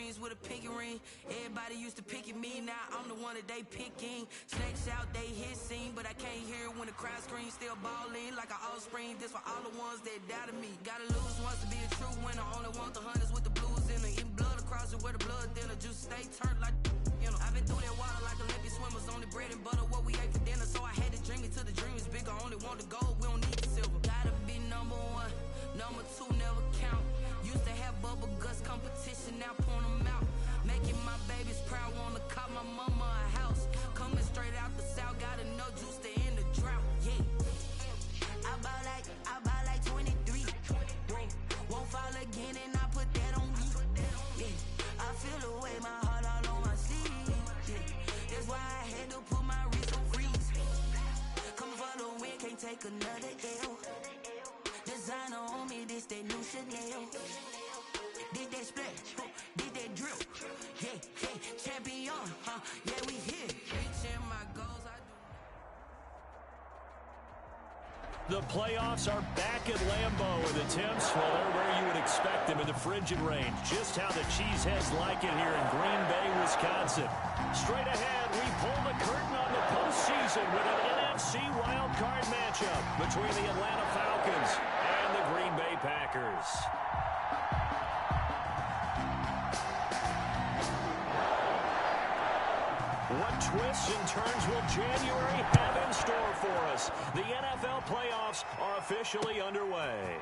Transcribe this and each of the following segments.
screens with a pinky ring. Everybody used to pick at me, now I'm the one that they picking. Snakes out, they hit scene, but I can't hear it when the crowd screams. Still balling like an offspring. This for all the ones that doubted me. Gotta lose once to be a true winner. Only want the hunters with the blues in it. Eating blood across it where the blood thinner. Just stay turned like you know. I've been through that water like Olympic swimmers. Only bread and butter what we ate for dinner. So I had to dream it till the dream is bigger. Only want the gold, we don't need the silver. Gotta be number one, number two never count. Used to have bubble guts competition, now point them out. Making my babies proud, wanna cop my mama a house. Coming straight out the south, got enough juice to end the drought. Yeah, I buy like 23. Won't fall again and I put that on me. Yeah, I feel the way, my heart all on my sleeve. Yeah, that's why I had to put my wrist on freeze. Coming for the win, can't take another L. Designer on me, this that new Chanel. Did that splash, did that drip. Yeah, champion, yeah, we here. Reaching my goals, I do. The playoffs are back at Lambeau, and the temps, well, they're where you would expect them in the frigid range. Just how the Cheeseheads like it here in Green Bay, Wisconsin. Straight ahead, we pull the curtain on the postseason with an NFC wildcard matchup between the Atlanta Falcons and the Green Bay Packers. What twists and turns will January have in store for us? The NFL playoffs are officially underway.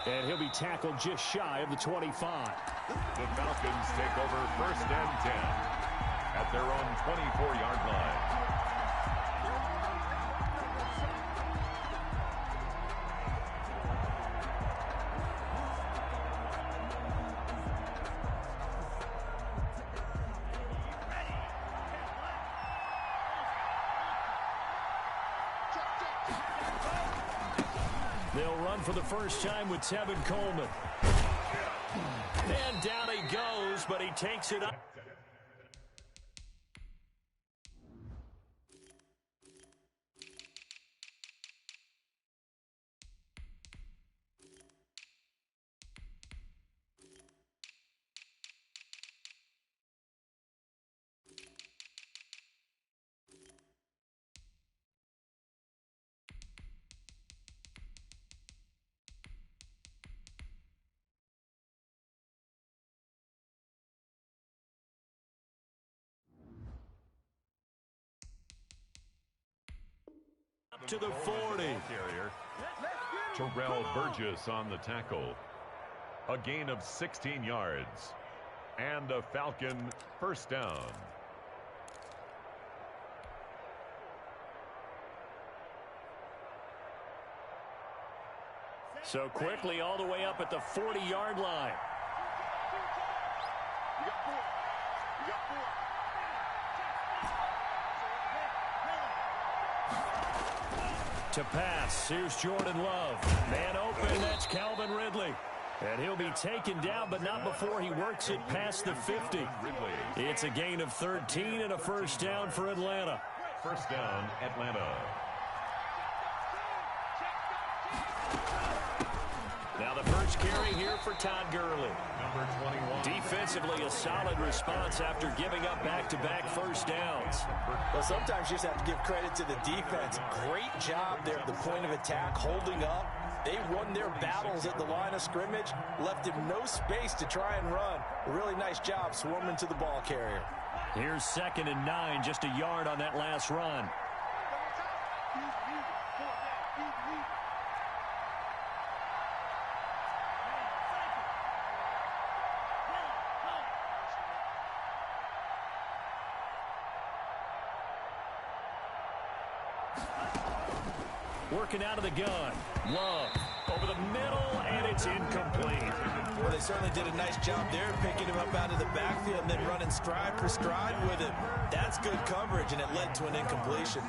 And he'll be tackled just shy of the 25. The Falcons take over 1st and 10 at their own 24-yard line. They'll run for the first time with Tevin Coleman. And down he goes, but he takes it up. To the 40. Terrell Burgess on the tackle. A gain of 16 yards. And a Falcon first down. So quickly all the way up at the 40-yard line. To pass, here's Jordan Love. Man open, that's Calvin Ridley. And he'll be taken down, but not before he works it past the 50. It's a gain of 13 and a first down for Atlanta. First down, Atlanta. Now the first carry here for Todd Gurley. Number 21. Defensively, a solid response after giving up back-to-back first downs. Well, sometimes you just have to give credit to the defense. Great job there at the point of attack, holding up. They won their battles at the line of scrimmage, left him no space to try and run. A really nice job swarming to the ball carrier. Here's 2nd and 9, just a yard on that last run. Working out of the gun. Love over the middle, and it's incomplete. Well, they certainly did a nice job there, picking him up out of the backfield and then running stride for stride with him. That's good coverage, and it led to an incompletion.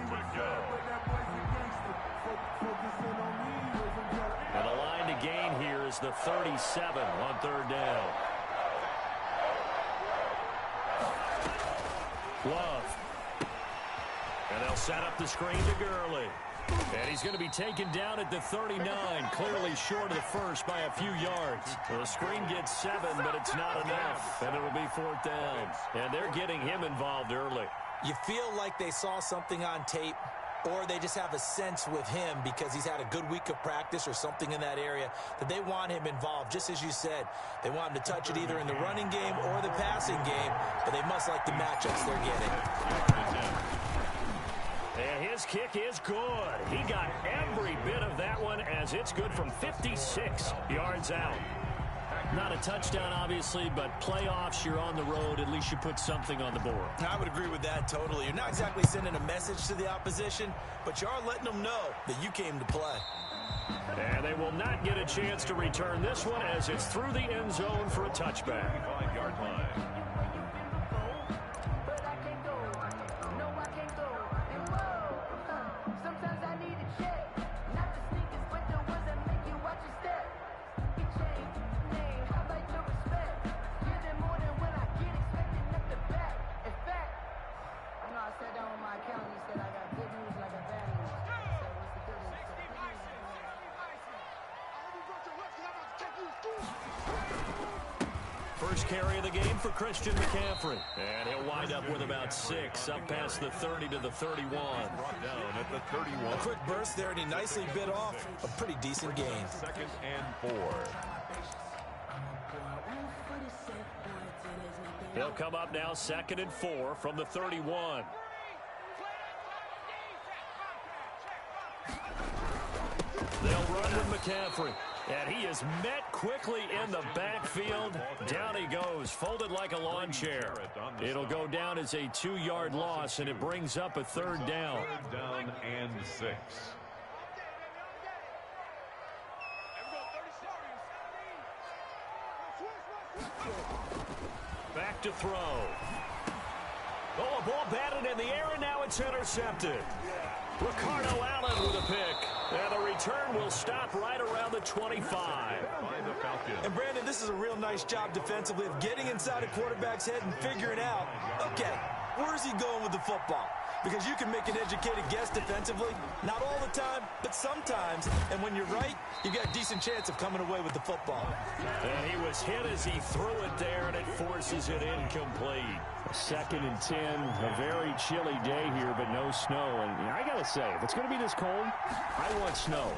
And the line to gain here is the 37 on 3rd down. Love. And they'll set up the screen to Gurley. And he's going to be taken down at the 39, clearly short of the first by a few yards. The screen gets 7, but it's not enough, and it'll be 4th down. And they're getting him involved early. You feel like they saw something on tape, or they just have a sense with him because he's had a good week of practice or something in that area that they want him involved. Just as you said, they want him to touch it either in the running game or the passing game, but they must like the matchups they're getting. And his kick is good. He got every bit of that one as it's good from 56 yards out. Not a touchdown, obviously, but playoffs, you're on the road. At least you put something on the board. I would agree with that totally. You're not exactly sending a message to the opposition, but you are letting them know that you came to play. And they will not get a chance to return this one as it's through the end zone for a touchback. 5-yard line. First carry of the game for Christian McCaffrey. And he'll wind up with about 6, up past the 30 to the 31. Brought down at the 31. A quick burst there, and he nicely bit off a pretty decent gain. 2nd and 4. He'll come up now 2nd and 4 from the 31. They'll run with McCaffrey. And he is met quickly in the backfield. Down he goes, folded like a lawn chair. It'll go down as a 2-yard loss, and it brings up a 3rd down. 3rd down and 6. Back to throw. Oh, a ball batted in the air, and now it's intercepted. Ricardo Allen with a pick. And the return will stop right around the 25. And, Brandon, this is a real nice job defensively of getting inside a quarterback's head and figuring out, okay, where's he going with the football? Because you can make an educated guess defensively, not all the time, but sometimes. And when you're right, you've got a decent chance of coming away with the football. And he was hit as he threw it there, and it forces it incomplete. 2nd and 10, a very chilly day here, but no snow. And I got to say, if it's going to be this cold, I want snow.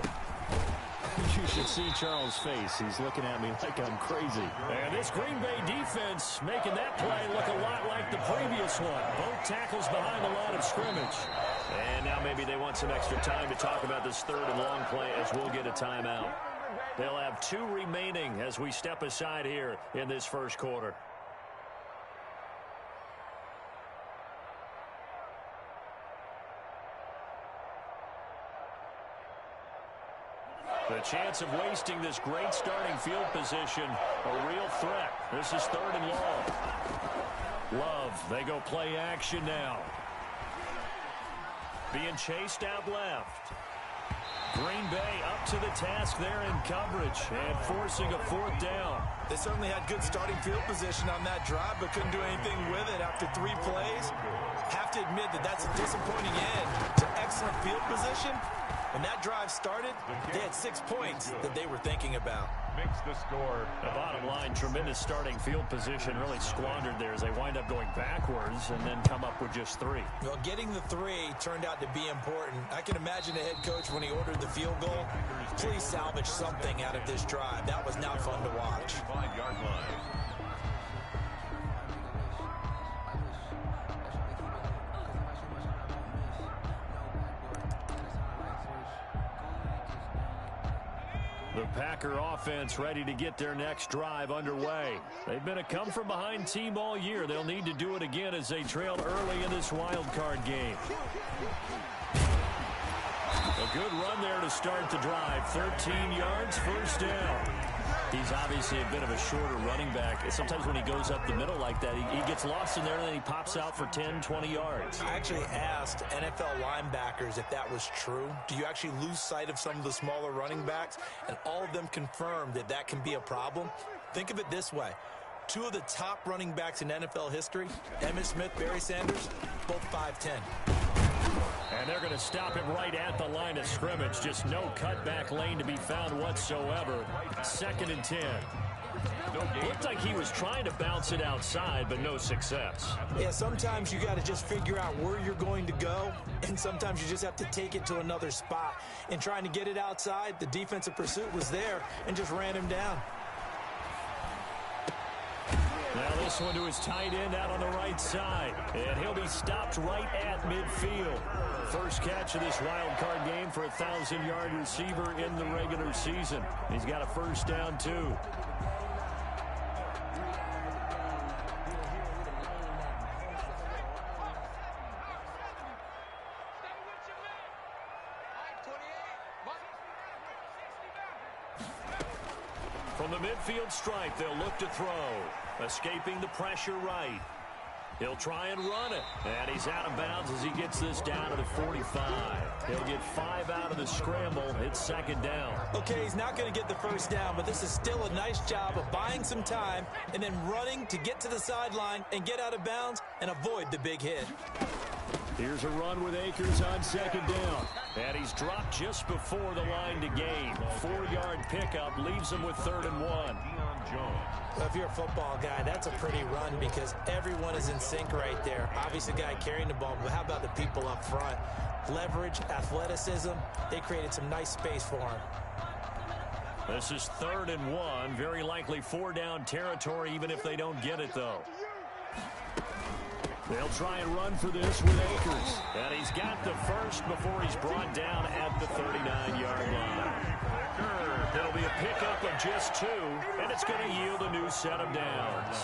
You should see Charles' face. He's looking at me like I'm crazy. And this Green Bay defense making that play look a lot like the previous one. Both tackles behind the line of scrimmage. And now maybe they want some extra time to talk about this 3rd and long play as we'll get a timeout. They'll have 2 remaining as we step aside here in this first quarter. The chance of wasting this great starting field position, a real threat. This is 3rd and long. Love, they go play action now. Being chased out left. Green Bay up to the task there in coverage and forcing a 4th down. They certainly had good starting field position on that drive, but couldn't do anything with it after 3 plays. Have to admit that that's a disappointing end to excellent field position. When that drive started, they had 6 points that they were thinking about. Makes the score. The bottom line, tremendous starting field position, really squandered there as they wind up going backwards and then come up with just 3. Well, getting the 3 turned out to be important. I can imagine the head coach when he ordered the field goal. Please salvage something out of this drive. That was not fun to watch. 5-yard line. The Packer offense ready to get their next drive underway. They've been a come-from-behind team all year. They'll need to do it again as they trailed early in this wild card game. A good run there to start the drive. 13 yards, 1st down. He's obviously a bit of a shorter running back. Sometimes when he goes up the middle like that, he gets lost in there and then he pops out for 10, 20 yards. I actually asked NFL linebackers if that was true. Do you actually lose sight of some of the smaller running backs? And all of them confirmed that that can be a problem. Think of it this way. 2 of the top running backs in NFL history, Emmitt Smith, Barry Sanders, both 5'10". And they're going to stop him right at the line of scrimmage. Just no cutback lane to be found whatsoever. 2nd and 10. Looked like he was trying to bounce it outside, but no success. Yeah, sometimes you got to just figure out where you're going to go, and sometimes you just have to take it to another spot. And trying to get it outside, the defensive pursuit was there and just ran him down. Now this one to his tight end out on the right side. And he'll be stopped right at midfield. First catch of this wild card game for a 1,000-yard receiver in the regular season. He's got a first down, too. From the midfield stripe, they'll look to throw. Escaping the pressure right. He'll try and run it. And he's out of bounds as he gets this down to the 45. He'll get 5 out of the scramble. It's 2nd down. Okay, he's not going to get the first down, but this is still a nice job of buying some time and then running to get to the sideline and get out of bounds and avoid the big hit. Here's a run with Akers on 2nd down. And he's dropped just before the line to gain. 4-yard pickup leaves him with 3rd and 1. So if you're a football guy, that's a pretty run because everyone is in sync right there. Obviously, the guy carrying the ball, but how about the people up front? Leverage, athleticism, they created some nice space for him. This is 3rd and 1. Very likely 4-down territory, even if they don't get it, though. They'll try and run for this with Akers. And he's got the first before he's brought down at the 39-yard line. It'll be a pickup of just 2, and it's going to yield a new set of downs.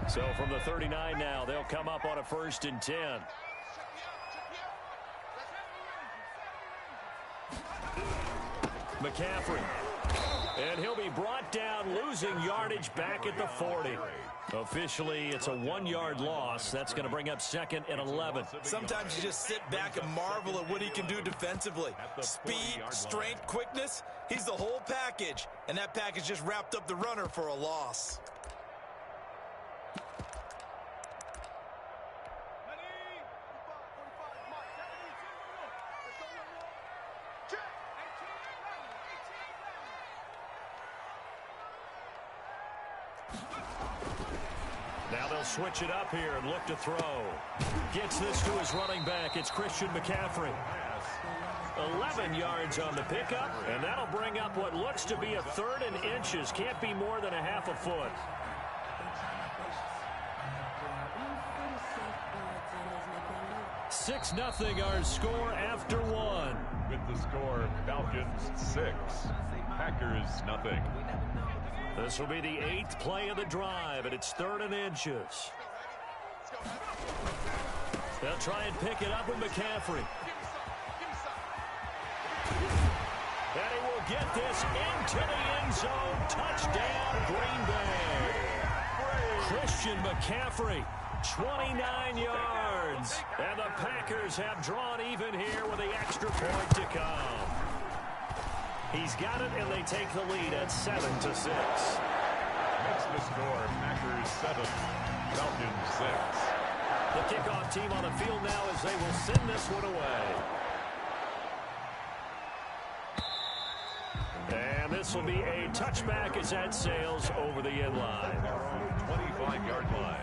So from the 39 now, they'll come up on a 1st and 10. McCaffrey. And he'll be brought down, losing yardage back at the 40. Officially, it's a 1-yard loss. That's going to bring up 2nd and 11. Sometimes you just sit back and marvel at what he can do defensively. Speed, strength, quickness, he's the whole package. And that package just wrapped up the runner for a loss. Now they'll switch it up here and look to throw. Gets this to his running back. It's Christian McCaffrey. 11 yards on the pickup, and that'll bring up what looks to be a 3rd and inches. Can't be more than a half a foot. 6-0 our score after 1. With the score, Falcons 6, Packers 0. This will be the 8th play of the drive, and it's 3rd and inches. They'll try and pick it up with McCaffrey. And he will get this into the end zone. Touchdown, Green Bay. Christian McCaffrey, 29 yards. And the Packers have drawn even here with the extra point to come. He's got it, and they take the lead at 7-6. Makes the score, Packers 7, Falcons 6. The kickoff team on the field now as they will send this one away. And this will be a touchback as that sails over the end line. 25-yard line.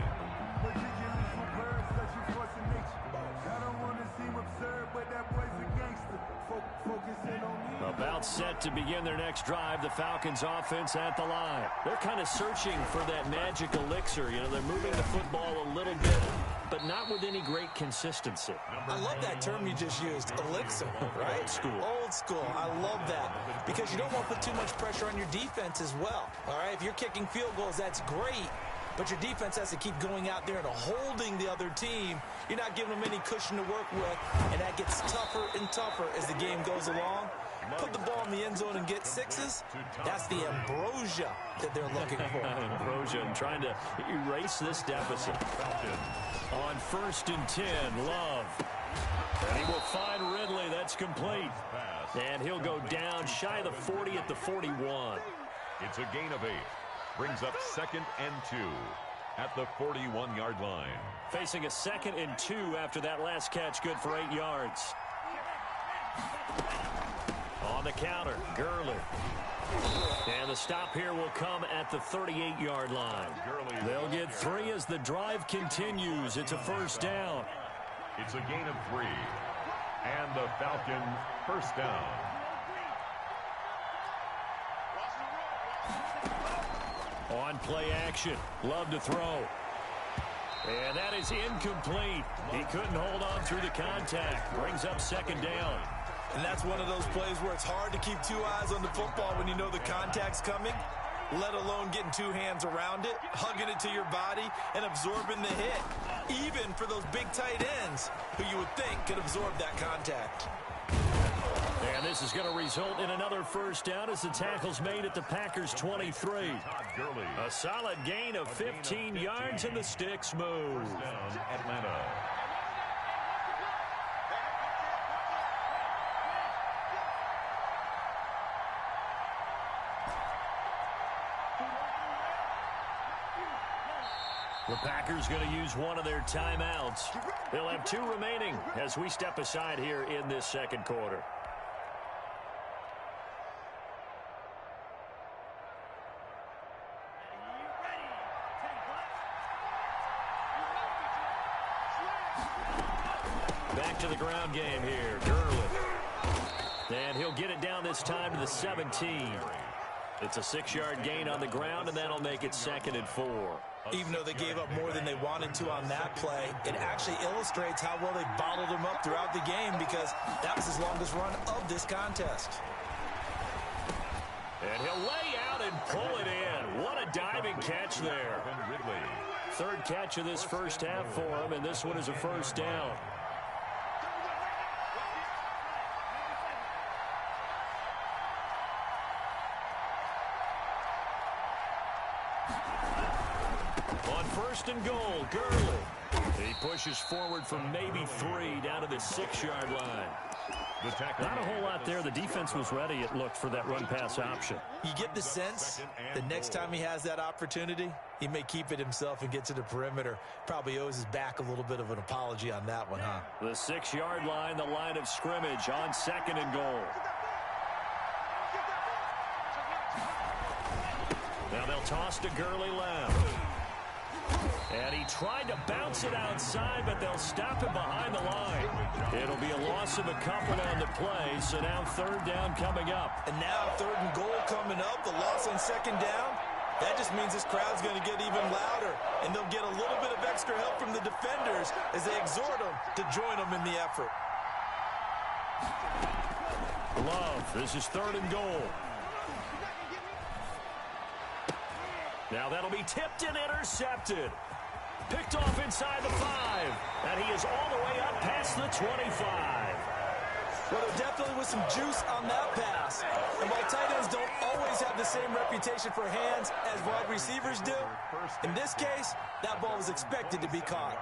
About set to begin their next drive, the Falcons offense at the line. They're kind of searching for that magic elixir. You know, they're moving the football a little bit, but not with any great consistency. I love that term you just used, elixir, right? Old school. Old school. I love that because you don't want to put too much pressure on your defense as well. All right, if you're kicking field goals, that's great, but your defense has to keep going out there and holding the other team. You're not giving them any cushion to work with, and that gets tougher and tougher as the game goes along. Put the ball in the end zone and get 6s. That's the ambrosia that they're looking for. Ambrosia and trying to erase this deficit. On 1st and 10, Love. And he will find Ridley. That's complete. And he'll go down shy of the 40 at the 41. It's a gain of 8. Brings up 2nd and 2 at the 41-yard line. Facing a 2nd and 2 after that last catch, good for 8 yards. On the counter, Gurley. And the stop here will come at the 38-yard line. They'll get 3 as the drive continues. It's a first down. It's a gain of 3. And the Falcon first down. On play action. Love to throw. And that is incomplete. He couldn't hold on through the contact. Brings up 2nd down. And that's one of those plays where it's hard to keep 2 eyes on the football when you know the contact's coming, let alone getting 2 hands around it, hugging it to your body, and absorbing the hit, even for those big tight ends who you would think could absorb that contact. And this is going to result in another first down as the tackle's made at the Packers' 23. A solid gain of 15 yards, and the sticks move. First down, Atlanta. The Packers going to use one of their timeouts. They'll have 2 remaining as we step aside here in this second quarter. Back to the ground game here. Gurley. And he'll get it down this time to the 17. It's a 6-yard gain on the ground, and that'll make it 2nd and 4. Even though they gave up more than they wanted to on that play, it actually illustrates how well they bottled him up throughout the game, because that was his longest run of this contest. And he'll lay out and pull it in. What a diving catch there. 3rd catch of this first half for him, and this one is a first down. On 1st and goal, Gurley. He pushes forward for maybe 3 down to the 6-yard line. Not a whole lot there. The defense was ready, it looked, for that run-pass option. You get the sense that next time he has that opportunity, he may keep it himself and get to the perimeter. Probably owes his back a little bit of an apology on that one, huh? The 6-yard line, the line of scrimmage on 2nd and goal. Now they'll toss to Gurley left. And he tried to bounce it outside, but they'll stop him behind the line. It'll be a loss of a couple on the play, so now 3rd down coming up. And now 3rd and goal coming up, the loss on 2nd down. That just means this crowd's going to get even louder, and they'll get a little bit of extra help from the defenders as they exhort them to join them in the effort. Love, this is 3rd and goal. Now that'll be tipped and intercepted. Picked off inside the 5. And he is all the way up past the 25. Well, there definitely was some juice on that pass. And while tight ends don't always have the same reputation for hands as wide receivers do, in this case, that ball was expected to be caught.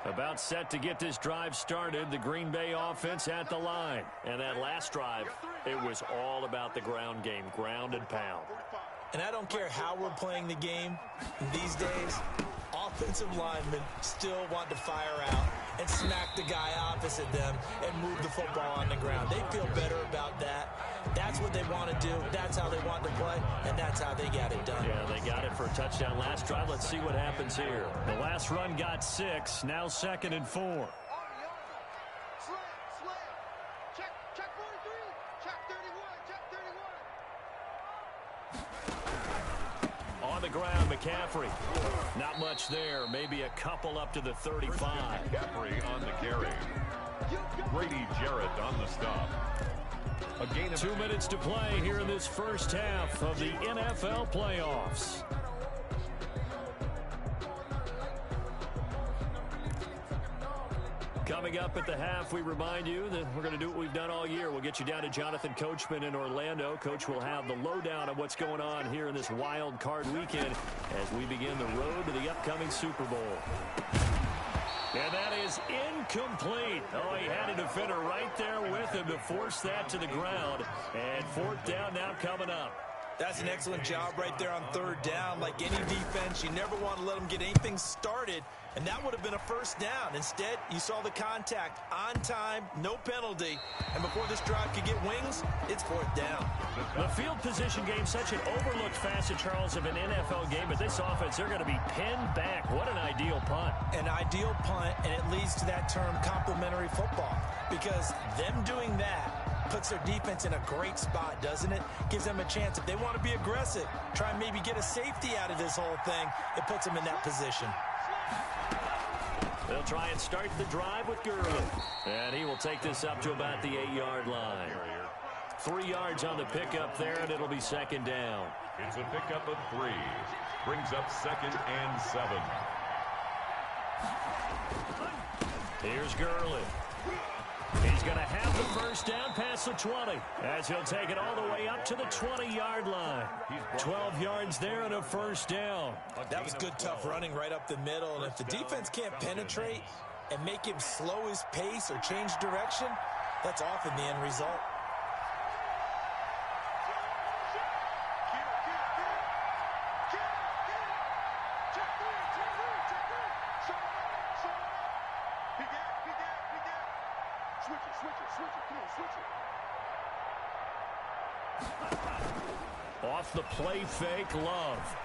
About set to get this drive started, the Green Bay offense at the line. And that last drive, it was all about the ground game, ground and pound. And I don't care how we're playing the game these days, offensive linemen still want to fire out and smack the guy opposite them and move the football on the ground. They feel better about that. That's what they want to do. That's how they want to play, and that's how they got it done. Yeah, they got it for a touchdown last drive. Let's see what happens here. The last run got 6, now 2nd and 4. On the ground, McCaffrey. Not much there. Maybe a couple up to the 35. McCaffrey on the carry. Brady Jarrett on the stop. A gain of 2 minutes to play here in this first half of the NFL playoffs. Coming Coming up at the half, we remind you that we're going to do what we've done all year. We'll get you down to Jonathan Coachman in Orlando. Coach will have the lowdown of what's going on here in this wild card weekend as we begin the road to the upcoming Super Bowl. And that is incomplete. Oh, he had a defender right there with him to force that to the ground. And fourth down now coming up. That's an excellent job right there on third down. Like any defense, you never want to let them get anything started, and that would have been a first down. Instead, you saw the contact on time, no penalty, and before this drive could get wings, it's fourth down. The field position game, such an overlooked facet, Charles, of an NFL game, but this offense, they're going to be pinned back. What an ideal punt. An ideal punt, and it leads to that term complementary football, because them doing that puts their defense in a great spot, doesn't it? Gives them a chance. If they want to be aggressive, try and maybe get a safety out of this whole thing, it puts them in that position. They'll try and start the drive with Gurley. And he will take this up to about the 8-yard line. 3 yards on the pickup there, and it'll be second down. It's a pickup of 3. Brings up 2nd and 7. Here's Gurley. He's going to have the first down past the 20 as he'll take it all the way up to the 20-yard line. 12 yards there and a first down. That was good, tough running right up the middle. And if the defense can't penetrate and make him slow his pace or change direction, that's often the end result. Off the play fake, Love.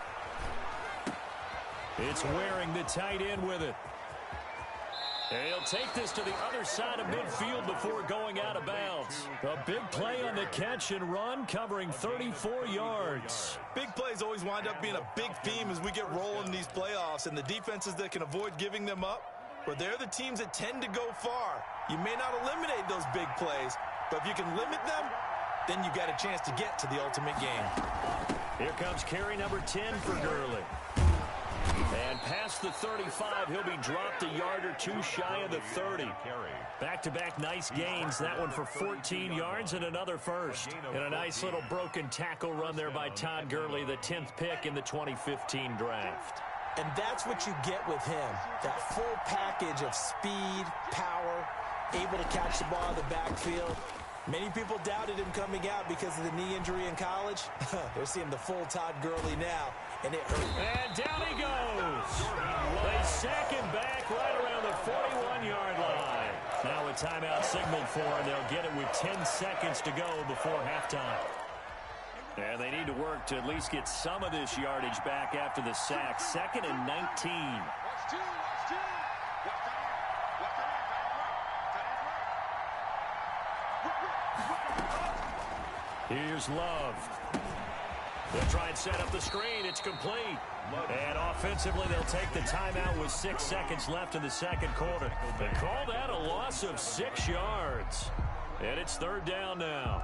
It's wearing the tight end with it. And he'll take this to the other side of midfield before going out of bounds. A big play on the catch and run, covering 34 yards. Big plays always wind up being a big theme as we get rolling in these playoffs, and the defenses that can avoid giving them up, well, they're the teams that tend to go far. You may not eliminate those big plays, but if you can limit them, then you got a chance to get to the ultimate game. Here comes carry number 10 for Gurley. And past the 35, he'll be dropped a yard or two shy of the 30. Back-to-back nice gains. That one for 14 yards and another first. And a nice little broken tackle run there by Todd Gurley, the 10th pick in the 2015 draft. And that's what you get with him. That full package of speed, power, able to catch the ball in the backfield. Many people doubted him coming out because of the knee injury in college. They're seeing the full Todd Gurley now, and it hurt. And down he goes. They sack him back right around the 41-yard line. Now a timeout signaled for, and they'll get it with 10 seconds to go before halftime. And they need to work to at least get some of this yardage back after the sack. 2nd and 19. Here's Love. They'll try and set up the screen. It's complete. And offensively, they'll take the timeout with 6 seconds left in the second quarter. They call that a loss of 6 yards. And it's third down now.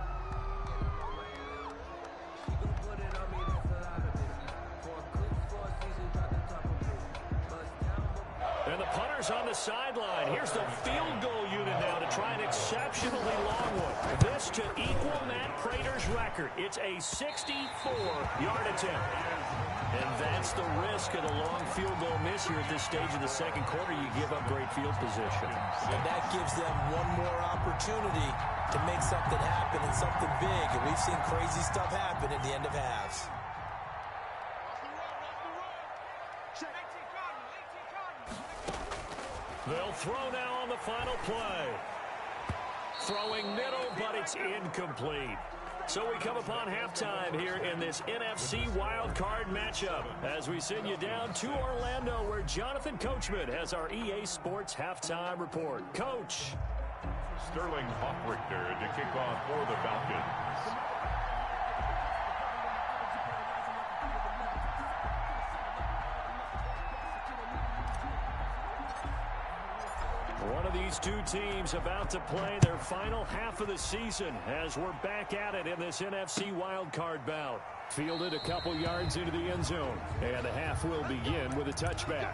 And the punter's on the sideline. Here's the field goal unit now to try an exceptionally long one. This to equal Matt Prater's record. It's a 64-yard attempt. And that's the risk of the long field goal miss here at this stage of the second quarter. You give up great field position. And that gives them one more opportunity to make something happen and something big. And we've seen crazy stuff happen at the end of halves. They'll throw now on the final play. Throwing middle, but it's incomplete. So we come upon halftime here in this NFC wildcard matchup as we send you down to Orlando where Jonathan Coachman has our EA Sports halftime report. Coach. Sterling Hoffrichter to kick off for the Falcons. One of these two teams about to play their final half of the season as we're back at it in this NFC wildcard bout. Fielded a couple yards into the end zone, and the half will begin with a touchback.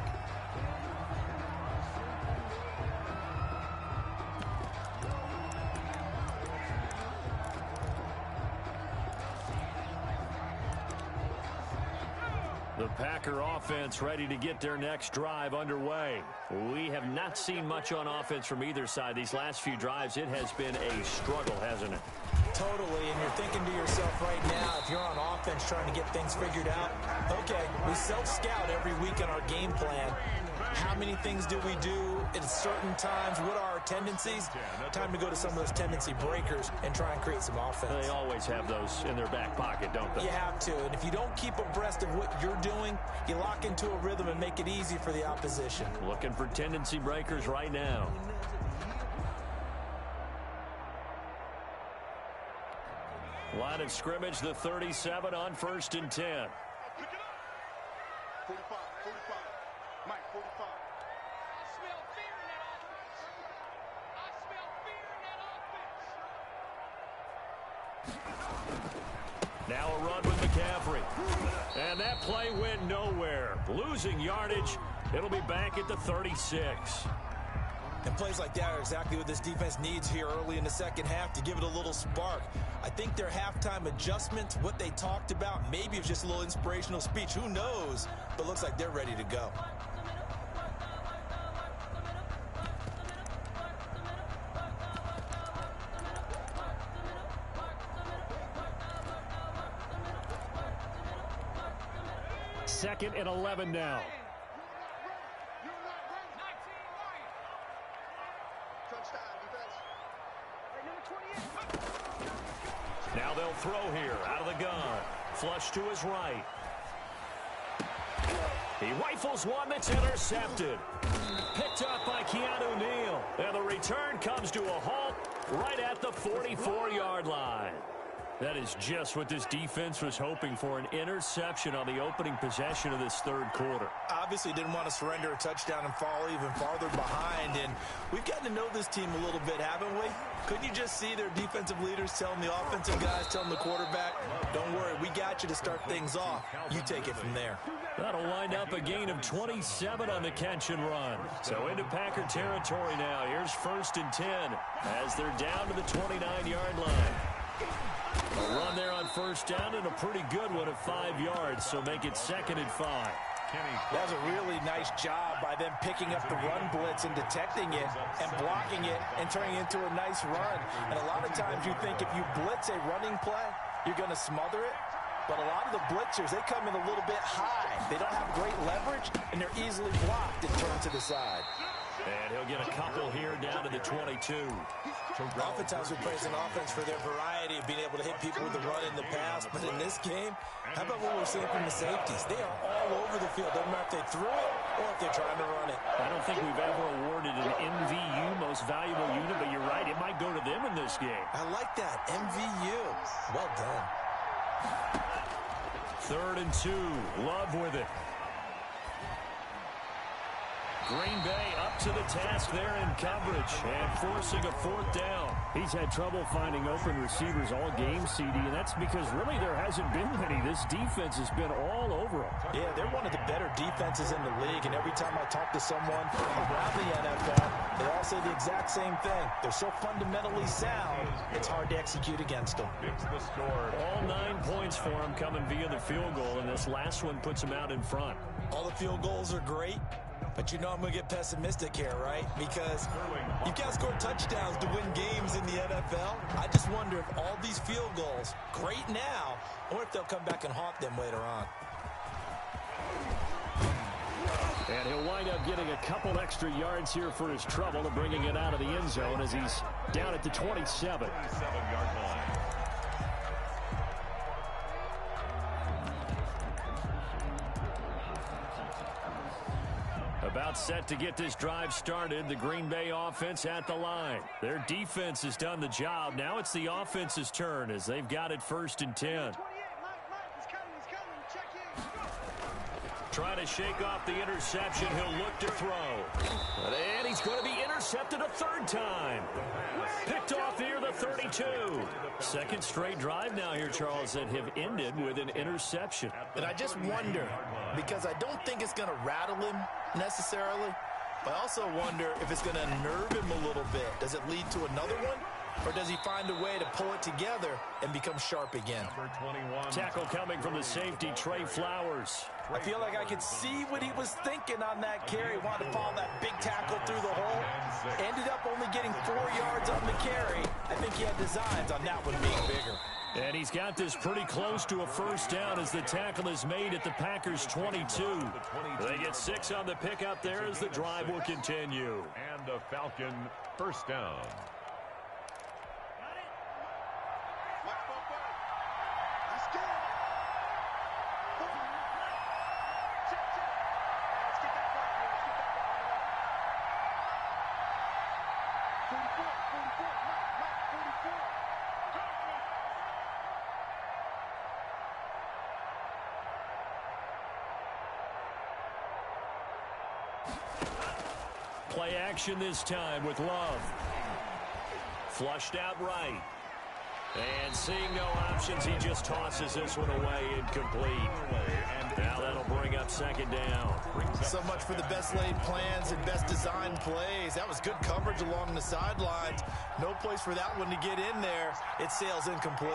The Packer offense ready to get their next drive underway. We have not seen much on offense from either side. These last few drives, it has been a struggle, hasn't it? Totally, and you're thinking to yourself right now, if you're on offense trying to get things figured out, okay, we self-scout every week in our game plan. How many things do we do at certain times? What are our tendencies? Time to go to some of those tendency breakers and try and create some offense. They always have those in their back pocket, don't they? You have to, and if you don't keep abreast of what you're doing, you lock into a rhythm and make it easy for the opposition. Looking for tendency breakers right now. Line of scrimmage, the 37 on 1st and 10. 45, 45. Mike, 45. I smell fear in that offense. I smell fear in that offense. Now a run with McCaffrey. And that play went nowhere. Losing yardage. It'll be back at the 36. And plays like that are exactly what this defense needs here early in the second half to give it a little spark. I think their halftime adjustments, what they talked about, maybe it's just a little inspirational speech. Who knows? But looks like they're ready to go. Second and 11 now. Now they'll throw here out of the gun. Flush to his right. He rifles one that's intercepted. Picked up by Keanu Neal. And the return comes to a halt right at the 44-yard line. That is just what this defense was hoping for, an interception on the opening possession of this third quarter. Obviously didn't want to surrender a touchdown and fall even farther behind, and we've gotten to know this team a little bit, haven't we? Couldn't you just see their defensive leaders telling the offensive guys, telling the quarterback, don't worry, we got you to start things off. You take it from there. That'll wind up a gain of 27 on the catch and run. So into Packer territory now. Here's 1st and 10 as they're down to the 29-yard line. A run there on 1st down and a pretty good one at 5 yards, so make it 2nd and 5. That was a really nice job by them picking up the run blitz and detecting it and blocking it and turning it into a nice run. And a lot of times you think if you blitz a running play, you're going to smother it. But a lot of the blitzers, they come in a little bit high. They don't have great leverage, and they're easily blocked and turned to the side. And he'll get a couple here down to the 22. Oftentimes we praise an offense for their variety of being able to hit people with the run in the pass. But in this game, how about what we're seeing from the safeties? They are all over the field. Doesn't matter if they threw it or if they're trying to run it. I don't think we've ever awarded an MVU, most valuable unit, but you're right, it might go to them in this game. I like that, MVU. Well done. 3rd and 2, Love with it. Green Bay up to the task there in coverage and forcing a 4th down. He's had trouble finding open receivers all game, CD, and that's because really there hasn't been many. This defense has been all over them. Yeah, they're one of the better defenses in the league, and every time I talk to someone around the NFL, they all say the exact same thing. They're so fundamentally sound, it's hard to execute against them. It's the score. All 9 points for him coming via the field goal, and this last one puts him out in front. All the field goals are great. But you know I'm going to get pessimistic here, right? Because you can't score touchdowns to win games in the NFL. I just wonder if all these field goals, great now, or if they'll come back and haunt them later on. And he'll wind up getting a couple extra yards here for his trouble and bringing it out of the end zone as he's down at the 27. 27-yard line. About set to get this drive started. The Green Bay offense at the line. Their defense has done the job. Now it's the offense's turn as they've got it 1st and 10. Trying to shake off the interception. He'll look to throw. And he's going to be intercepted a 3rd time. Picked off near the 32. 2nd straight drive now here, Charles, that have ended with an interception. And I just wonder, because I don't think it's going to rattle him necessarily, but I also wonder if it's going to unnerve him a little bit. Does it lead to another one? or does he find a way to pull it together and become sharp again? Number 21. Tackle coming from the safety, Trey Flowers. I feel like I could see what he was thinking on that carry. Wanted to follow that big tackle through the hole. Ended up only getting 4 yards on the carry. I think he had designs on that one being bigger. And he's got this pretty close to a first down as the tackle is made at the Packers' 22. They get 6 on the pickup there as the drive will continue. And a Falcon first down. Play action this time with Love. Flushed out right. And seeing no options, he just tosses this one away, incomplete. Now that'll bring up second down. So much for the best laid plans and best designed plays. That was good coverage along the sidelines. No place for that one to get in there. It sails incomplete.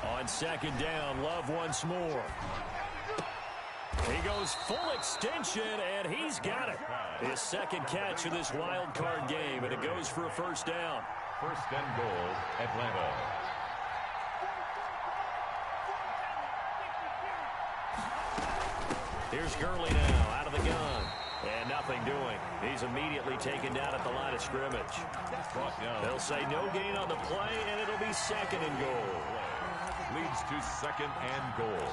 On second down, Love once more. He goes full extension, and he's got it. His second catch of this wild card game, and it goes for a first down. First and goal, Atlanta. Here's Gurley now, out of the gun. And nothing doing. He's immediately taken down at the line of scrimmage. They'll say no gain on the play, and it'll be second and goal. Leads to second and goal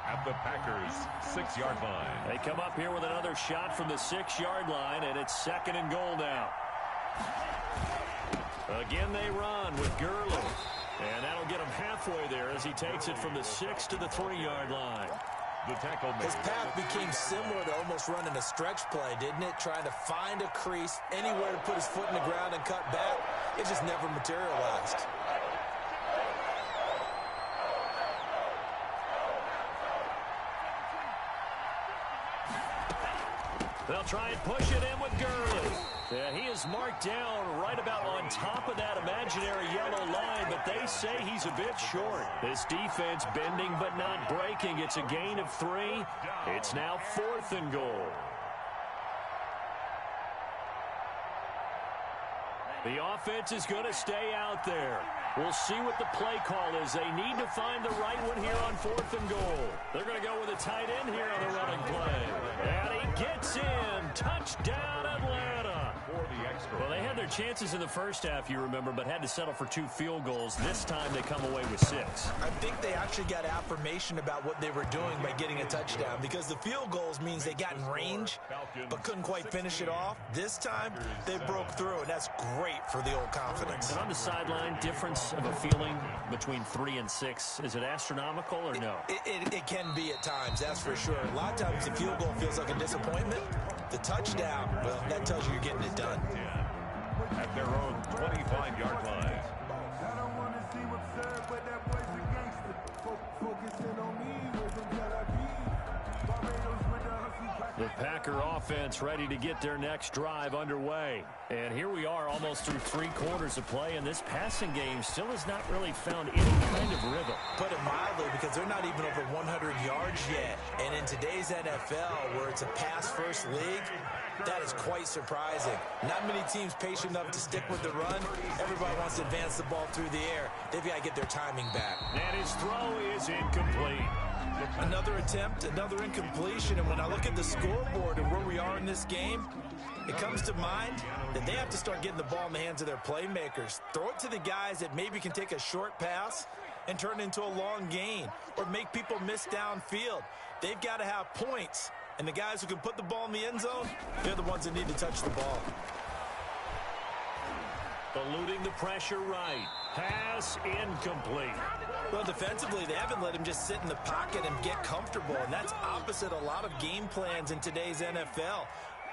at the Packers' 6-yard line. They come up here with another shot from the 6-yard line, and it's second and goal now. Again, they run with Gurley. And that'll get him halfway there as he takes it from the 6 to the 3-yard line. The tackle His path became similar to almost running a stretch play, didn't it? Trying to find a crease, anywhere to put his foot in the ground and cut back. It just never materialized. They'll try and push it in with Gurley. Yeah, he is marked down right about on top of that imaginary yellow line, but they say he's a bit short. This defense bending but not breaking. It's a gain of 3. It's now 4th and goal. The offense is going to stay out there. We'll see what the play call is. They need to find the right one here on 4th and goal. They're going to go with a tight end here on the running play. And he gets in. Touchdown, Atlanta. Well, they had their chances in the first half, you remember, but had to settle for 2 field goals. This time they come away with 6. I think they actually got affirmation about what they were doing by getting a touchdown, because the field goals means they got in range but couldn't quite finish it off. This time they broke through, and that's great for the old confidence. And on the sideline, difference of a feeling between 3 and 6, is it astronomical or no? It can be at times, that's for sure. A lot of times the field goal feels like a disappointment. The touchdown, well, that tells you you're getting it done. At their own 25-yard line. The Packer offense ready to get their next drive underway. And here we are almost through 3 quarters of play, and this passing game still has not really found any kind of rhythm. Put it mildly, because they're not even over 100 yards yet. And in today's NFL, where it's a pass-first league, that is quite surprising. Not many teams patient enough to stick with the run. Everybody wants to advance the ball through the air. They've got to get their timing back. And his throw is incomplete. Another attempt, another incompletion, and when I look at the scoreboard and where we are in this game, it comes to mind that they have to start getting the ball in the hands of their playmakers. Throw it to the guys that maybe can take a short pass and turn it into a long gain, or make people miss downfield. They've got to have points, and the guys who can put the ball in the end zone, they're the ones that need to touch the ball. Eluding the pressure right. Pass incomplete. Well, defensively, they haven't let him just sit in the pocket and get comfortable, and that's opposite a lot of game plans in today's NFL.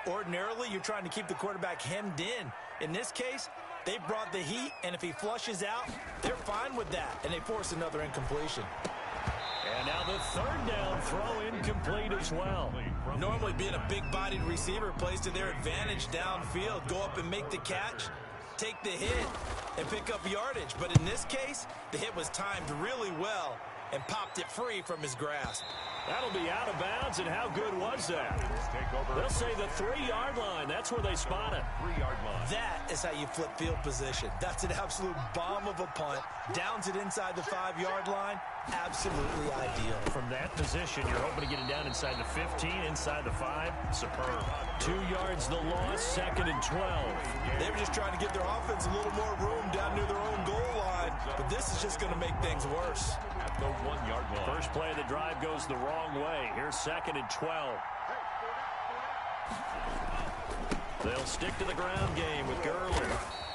Ordinarily, you're trying to keep the quarterback hemmed in. In this case, they brought the heat, and if he flushes out, they're fine with that, and they force another incompletion. And now the third down throw incomplete as well. Normally being a big-bodied receiver plays to their advantage downfield. Go up and make the catch, take the hit, and pick up yardage. But in this case, the hit was timed really well and popped it free from his grasp. That'll be out of bounds, and how good was that? They'll say the 3-yard line. That's where they spot it. 3-yard line. That is how you flip field position. That's an absolute bomb of a punt. Downs it inside the 5-yard line. Absolutely ideal. From that position, you're hoping to get it down inside the 15, inside the 5. Superb. 2 yards the loss, 2nd and 12. They were just trying to give their offense a little more room down near their own goal line, but this is just going to make things worse. At the 1-yard line. First play of the drive goes the wrong way. Here's 2nd and 12. They'll stick to the ground game with Gurley.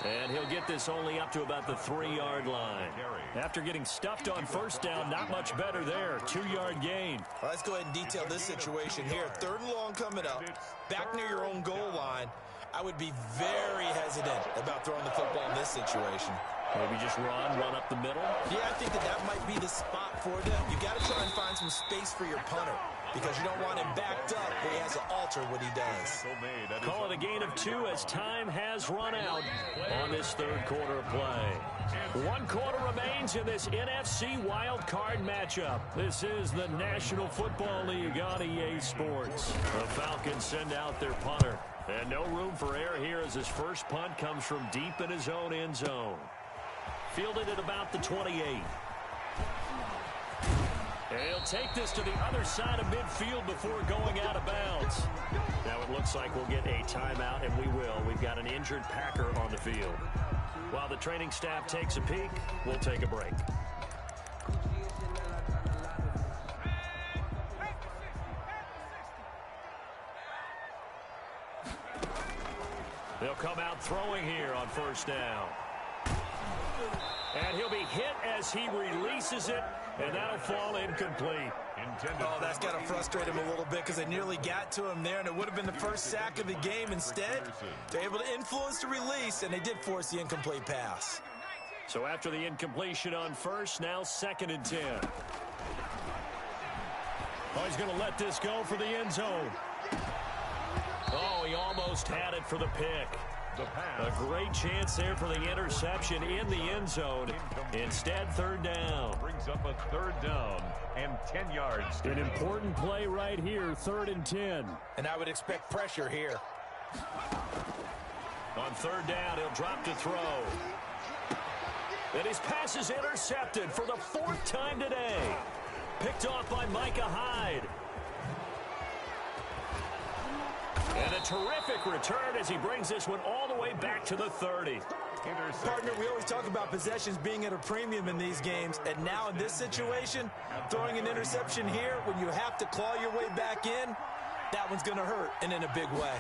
And he'll get this only up to about the 3-yard line. After getting stuffed on first down, not much better there. 2-yard gain. Well, let's go ahead and detail this situation here. 3rd and long coming up. Back near your own goal line. I would be very hesitant about throwing the football in this situation. Maybe just run up the middle. Yeah, I think that might be the spot for them. You got to try and find some space for your punter because you don't want him backed up where he has to alter what he does. Call it a gain of 2 as time has run out on this 3rd quarter of play. 1 quarter remains in this NFC wild card matchup. This is the National Football League on EA Sports. The Falcons send out their punter. And no room for error here as his first punt comes from deep in his own end zone. Fielded at about the 28. And he'll take this to the other side of midfield before going out of bounds. Now it looks like we'll get a timeout, and we will. We've got an injured Packer on the field. While the training staff takes a peek, we'll take a break. They'll come out throwing here on first down. And he'll be hit as he releases it, and that'll fall incomplete. Oh, that's got to frustrate him a little bit because they nearly got to him there, and it would have been the first sack of the game. Instead, they're able to influence the release, and they did force the incomplete pass. So after the incompletion on first, now 2nd and 10. Oh, he's going to let this go for the end zone. Oh, he almost had it for the pick. A great chance there for the interception in the end zone. Instead, 3rd down. Brings up a 3rd down and 10 yards. An important play right here, 3rd and 10. And I would expect pressure here. On 3rd down, he'll drop to throw. And his pass is intercepted for the 4th time today. Picked off by Micah Hyde. And a terrific return as he brings this one all the way back to the 30. Partner, we always talk about possessions being at a premium in these games, and now in this situation, throwing an interception here when you have to claw your way back in, that one's going to hurt, and in a big way.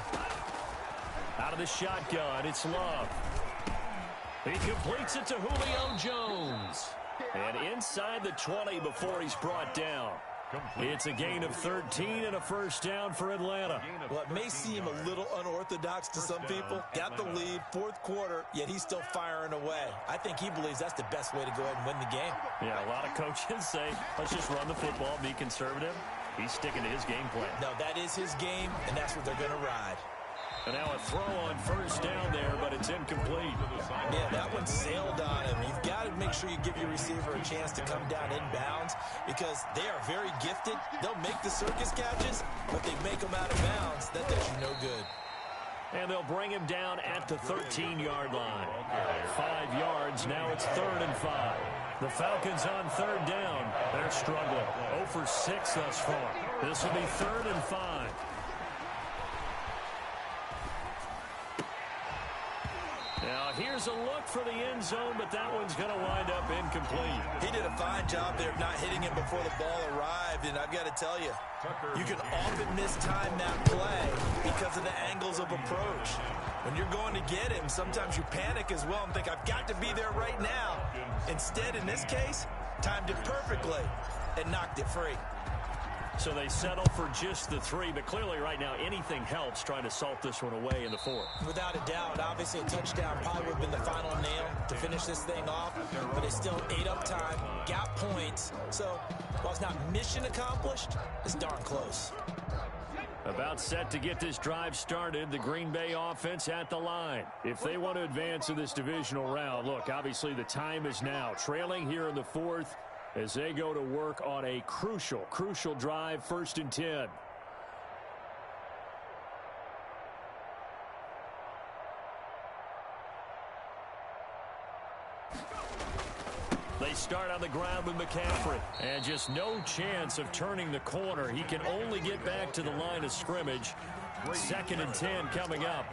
Out of the shotgun, it's Love. He completes it to Julio Jones. And inside the 20 before he's brought down. It's a gain of 13 and a first down for Atlanta. Well, it may seem a little unorthodox to some people. Got the lead, 4th quarter, yet he's still firing away. I think he believes that's the best way to go ahead and win the game. Yeah, a lot of coaches say, let's just run the football, be conservative. He's sticking to his game plan. No, that is his game, and that's what they're going to ride. And now a throw on first down there, but it's incomplete. Yeah, that one sailed on him. You've got to make sure you give your receiver a chance to come down inbounds because they are very gifted. They'll make the circus catches, but they make them out of bounds. That does you no good. And they'll bring him down at the 13-yard line. 5 yards, now it's 3rd and 5. The Falcons on 3rd down. They're struggling. 0 for 6 thus far. This will be 3rd and 5. Now, here's a look for the end zone, but that one's going to wind up incomplete. He did a fine job there of not hitting him before the ball arrived, and I've got to tell you, you can often mistime that play because of the angles of approach. When you're going to get him, sometimes you panic as well and think, I've got to be there right now. Instead, in this case, timed it perfectly and knocked it free. So they settle for just the 3, but clearly right now anything helps trying to salt this one away in the 4th. Without a doubt, obviously a touchdown probably would have been the final nail to finish this thing off, but they still ate up time, got points, so while it's not mission accomplished, it's darn close. About set to get this drive started, the Green Bay offense at the line. If they want to advance in this divisional round, look, obviously the time is now. Trailing here in the 4th as they go to work on a crucial drive, 1st and 10. They start on the ground with McCaffrey. And just no chance of turning the corner. He can only get back to the line of scrimmage. 2nd and 10 coming up.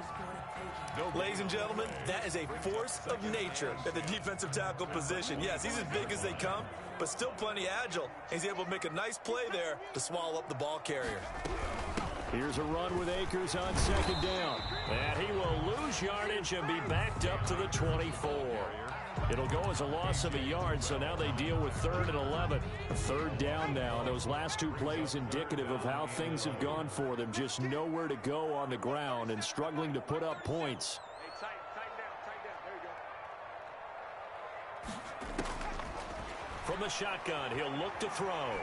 Ladies and gentlemen, that is a force of nature at the defensive tackle position. Yes, he's as big as they come, but still plenty agile. He's able to make a nice play there to swallow up the ball carrier. Here's a run with Akers on 2nd down. And he will lose yardage and be backed up to the 24. It'll go as a loss of a yard, so now they deal with 3rd and 11. 3rd down now. Those last 2 plays indicative of how things have gone for them. Just nowhere to go on the ground and struggling to put up points. Hey, tighten down. There you go. From the shotgun, he'll look to throw.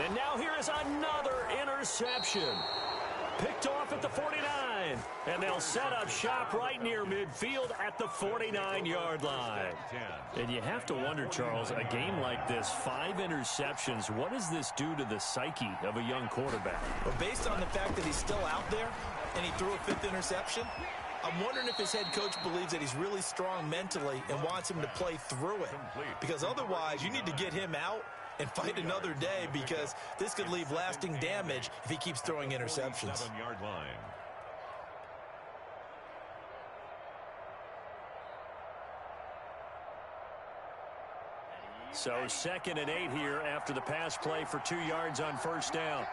And now here is another interception. Picked off at the 49. And they'll set up shop right near midfield at the 49-yard line. And you have to wonder, Charles, a game like this, 5 interceptions, what does this do to the psyche of a young quarterback? Well, based on the fact that he's still out there and he threw a 5th interception, I'm wondering if his head coach believes that he's really strong mentally and wants him to play through it. Because otherwise, you need to get him out and fight another day, because this could leave lasting damage if he keeps throwing interceptions. 7-yard line. So 2nd and 8 here after the pass play for 2 yards on 1st down.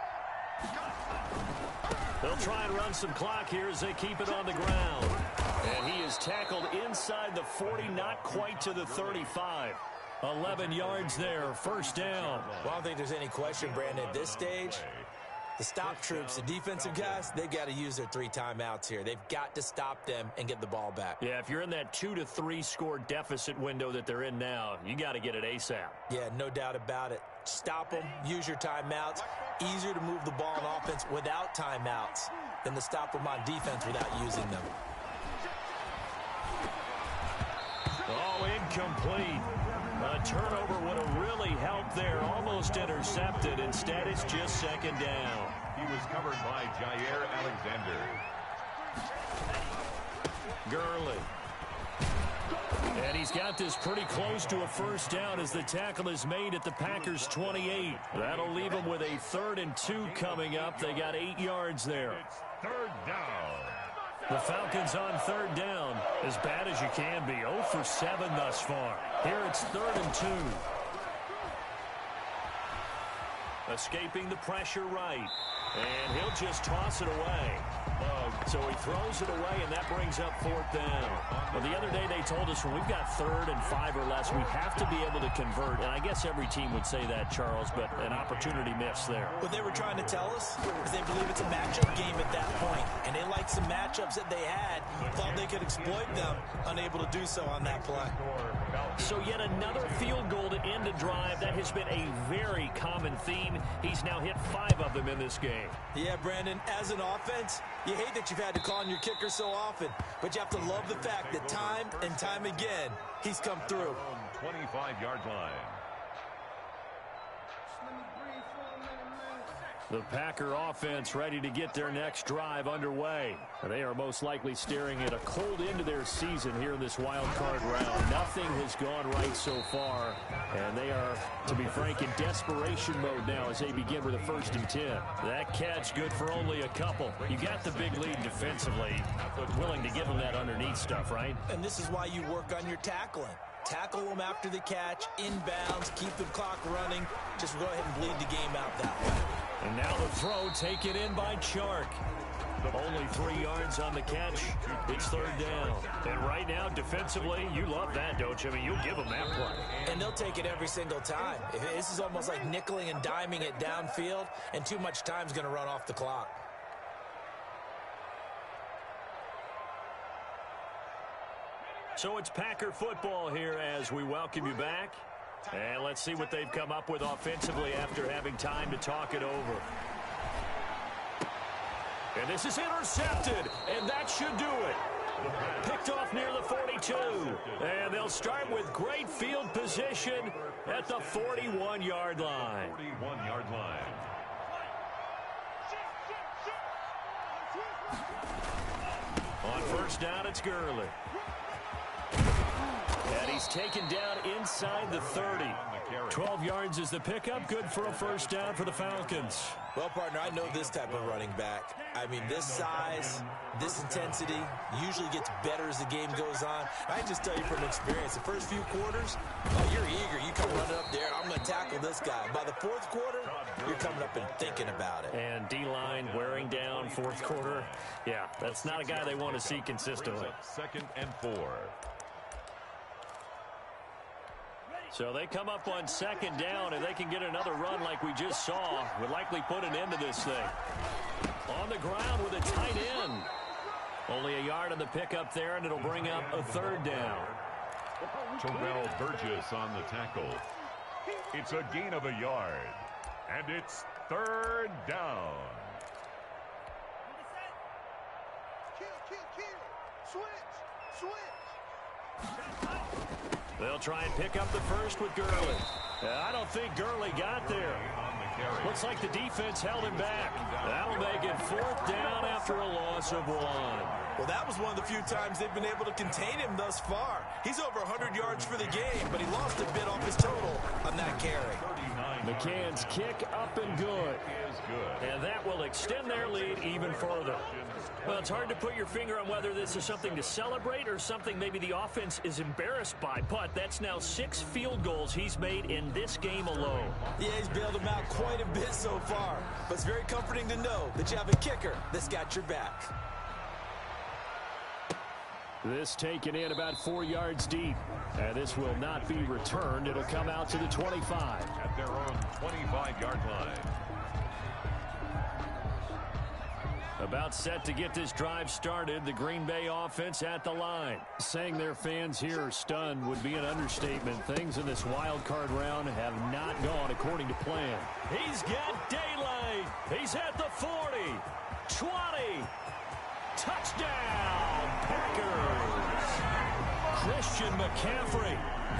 They'll try and run some clock here as they keep it on the ground. And he is tackled inside the 40, not quite to the 35. 11 yards there, 1st down. Well, I don't think there's any question, Brandon, at this stage, the stop troops, the defensive guys, they've got to use their 3 timeouts here. They've got to stop them and get the ball back. Yeah, if you're in that 2 to 3 score deficit window that they're in now, you got to get it ASAP. Yeah, no doubt about it. Stop them, use your timeouts. Easier to move the ball on offense without timeouts than to stop them on defense without using them. Oh, incomplete. A turnover would have really helped there. Almost intercepted. Instead, it's just 2nd down. He was covered by Jair Alexander. Gurley. And he's got this pretty close to a 1st down as the tackle is made at the Packers' 28. That'll leave them with a 3rd and 2 coming up. They got 8 yards there. It's 3rd down. The Falcons on 3rd down. As bad as you can be. 0 for 7 thus far. Here it's 3rd and 2. Escaping the pressure right. And he'll just toss it away. So he throws it away, and that brings up 4th down. Well, the other day they told us when we've got 3rd and 5 or less, we have to be able to convert. And I guess every team would say that, Charles, but an opportunity missed there. What they were trying to tell us is they believe it's a matchup game at that point. And they liked some matchups that they had, thought they could exploit them, unable to do so on that play. So yet another field goal to end a drive. That has been a very common theme. He's now hit 5 of them in this game. Yeah, Brandon, as an offense, you hate that you've had to call on your kicker so often, but you have to love the fact that time and time again, he's come through. 25-yard line. The Packer offense ready to get their next drive underway. They are most likely staring at a cold end to their season here in this wild card round. Nothing has gone right so far, and they are, to be frank, in desperation mode now as they begin with a 1st and 10. That catch good for only a couple. You got the big lead defensively, but willing to give them that underneath stuff, right? And this is why you work on your tackling. Tackle them after the catch, inbounds, keep the clock running. Just go ahead and bleed the game out that way. And now the throw taken in by Chark. Only 3 yards on the catch. It's third down. And right now, defensively, you love that, don't you? I mean, you'll give them that play. And they'll take it every single time. This is almost like nickeling and diming it downfield, and too much time's going to run off the clock. So it's Packer football here as we welcome you back. And let's see what they've come up with offensively after having time to talk it over. And this is intercepted, and that should do it. Picked off near the 42. And they'll start with great field position at the 41-yard line. 41-yard line. On first down, it's Gurley. And he's taken down inside the 30. 12 yards is the pickup. Good for a first down for the Falcons. Well, partner, I know this type of running back. I mean, this size, this intensity usually gets better as the game goes on. I can just tell you from experience, the first few quarters, oh, you're eager. You come running up there, I'm going to tackle this guy. By the fourth quarter, you're coming up and thinking about it. And D-line wearing down fourth quarter. Yeah, that's not a guy they want to see consistently. 2nd and 4. So they come up on second down, and they can get another run like we just saw. Would likely put an end to this thing. On the ground with a tight end. Only a yard on the pickup there, and it'll bring up a third down. Terrell Burgess on the tackle. It's a gain of a yard. And it's third down. Switch. They'll try and pick up the first with Gurley. I don't think Gurley got there. Looks like the defense held him back. That'll make it fourth down after a loss of 1. Well, that was one of the few times they've been able to contain him thus far. He's over 100 yards for the game, but he lost a bit off his total on that carry. McCann's kick up and good. And that will extend their lead even further. Well, it's hard to put your finger on whether this is something to celebrate or something maybe the offense is embarrassed by. But that's now 6 field goals he's made in this game alone. Yeah, he's bailed him out quite a bit so far. But it's very comforting to know that you have a kicker that's got your back. This taken in about 4 yards deep. And this will not be returned. It'll come out to the 25. At their own 25-yard line. About set to get this drive started, the Green Bay offense at the line. Saying their fans here are stunned would be an understatement. Things in this wild card round have not gone according to plan. He's got daylight. He's at the 40, 20. Touchdown, Packers. Christian McCaffrey,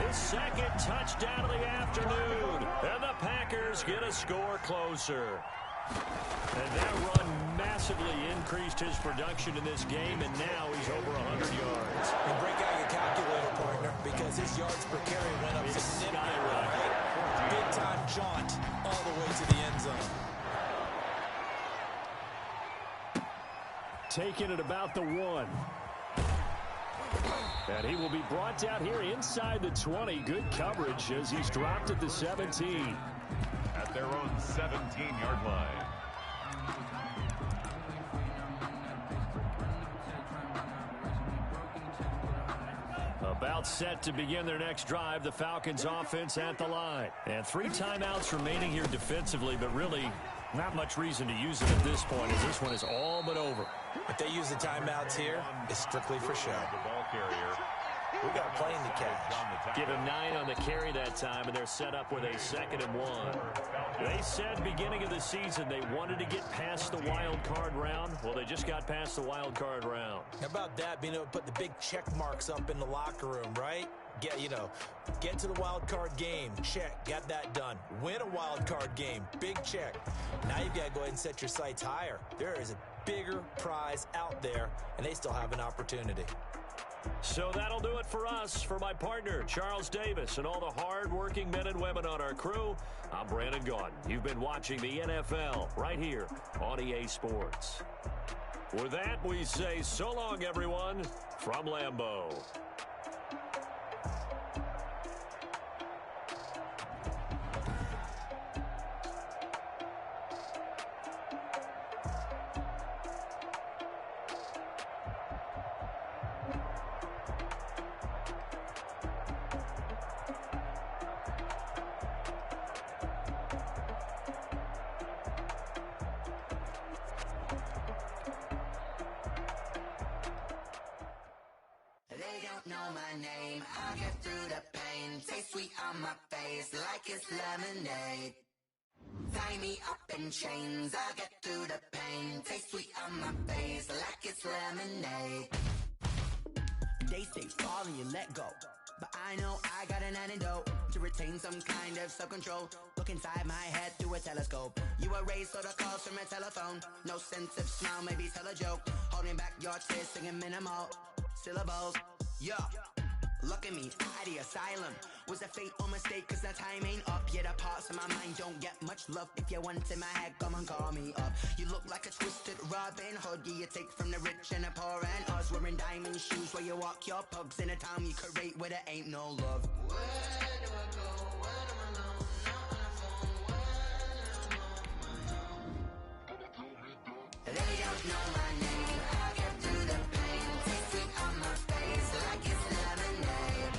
his second touchdown of the afternoon. And the Packers get a score closer. And that run massively increased his production in this game, and now he's over 100 yards. And break out your calculator, partner, because his yards per carry went up significantly. Right? Big-time jaunt all the way to the end zone. Taking it about the 1. And he will be brought down here inside the 20. Good coverage as he's dropped at the 17. At their own 17-yard line. About set to begin their next drive, the Falcons offense at the line. And 3 timeouts remaining here defensively, but really not much reason to use it at this point as this one is all but over. If they use the timeouts here, it's strictly for show. The ball carrier. We got a plane to catch. Give him 9 on the carry that time, and they're set up with a 2nd and 1. They said beginning of the season they wanted to get past the wild card round. Well, they just got past the wild card round. How about that, being able to put the big check marks up in the locker room, right? Get to the wild card game. Check. Got that done. Win a wild card game. Big check. Now you've got to go ahead and set your sights higher. There is a bigger prize out there, and they still have an opportunity. So that'll do it for us. For my partner, Charles Davis, and all the hard-working men and women on our crew, I'm Brandon Gaudin. You've been watching the NFL right here on EA Sports. With that, we say so long, everyone, from Lambeau. on my face like it's lemonade. Tie me up in chains, I'll get through the pain. Taste sweet on my face like it's lemonade. They say fall and you let go, but I know I got an antidote to retain some kind of self-control. Look inside my head through a telescope. You erase all the calls from a telephone. No sense of smile, maybe tell a joke. Holding back your tears, singing minimal syllables. Yeah, look at me, at the asylum. Was a fate or mistake, cause the time ain't up. Yet the parts of my mind don't get much love. If you want in my head, come and call me up. You look like a twisted Robin Hood. Yeah, you take from the rich and the poor and us. Wearing diamond shoes where you walk your pugs. In a town you create where there ain't no love. Where do I go? When am I alone? Not on the phone. When I'm on my own. They don't know my name. I get through the pain. Taste sweet on my face like it's lemonade.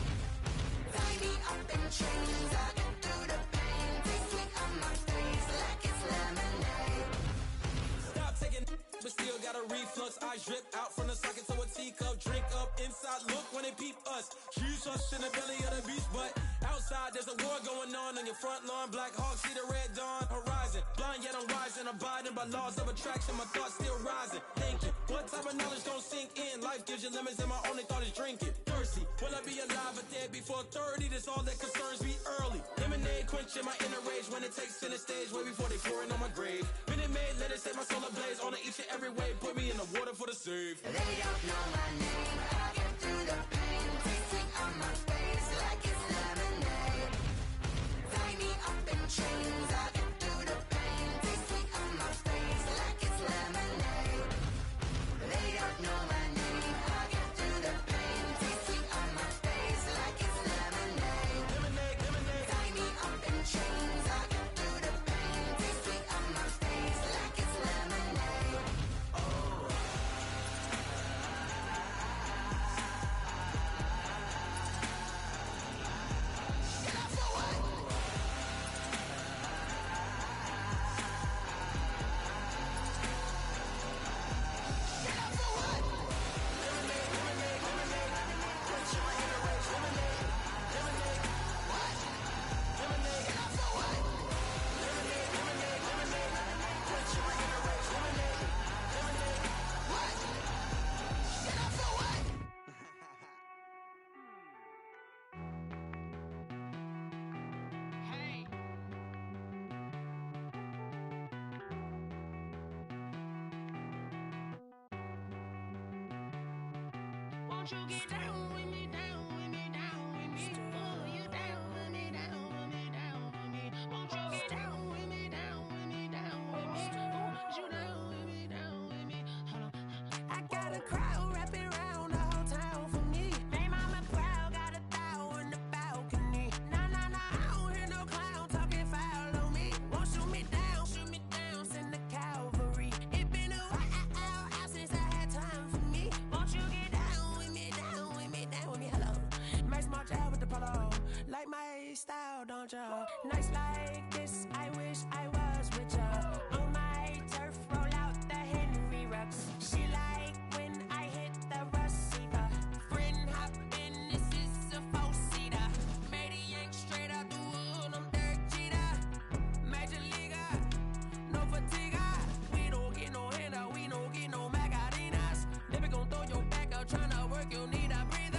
Tie me up in chains. I get through the pain. Taste sweet on my face like it's lemonade. Stop taking but still got a reflux. Eyes drip out from the socket to a teacup. Drink up inside, look when they peep us. Huge us in the belly of the beast, but outside there's a war going on your front lawn. Black Hawk, see the red dawn horizon. Blind yet I'm rising, abiding by laws of attraction. My thoughts still rising. Thinking, what type of knowledge gon' sink in? Life gives you limits and my only thought is drinking. Thirsty, will I be alive or dead before 30? That's all that concerns me early. Lemonade quenching my inner rage when it takes center stage way before they pour it on my grave. Minute Maid, let it set my soul ablaze on each and every way. Put me in the water for the save. They don't know my name. I get through the pain. Taste sweet on my face like it's lemonade. Tie me up in chains. I get through the pain. Taste sweet on my face like it's lemonade. They don't know my name. I get through the pain. Taste sweet on my face like it's lemonade. Lemonade, lemonade. Tie me up in chains. I get through the pain. Taste sweet on my face like it's lemonade. Won't you get down with me, down with me, down with me? Oh, you down with me, down with me, down with me. Won't you get down with me, down with me, down with me? Oh, you down with me, down with me? Hold on. I got a crowd wrapping around the whole town for me. Hey, mama proud, got a thou in the balcony. Nah, nah, nah, I don't hear no clown talking foul on me. Won't shoot me down, send the cavalry. It been a while since I had time for me. Won't you get down with me, down with me, down with me? Hello. Max March out with the polo. Like my style, don't ya? Nights like this, I wish I was with ya. On my turf, roll out the Henry Rux. She like when I hit the receiver. Friend hop in, this is a four-seater. Made a yank straight out the wood, I'm Derek Jeter. Major leaguer, no fatigue. We don't get no handout, we don't get no Macarinas. Never gon' throw your back out, tryna work, you need a breather.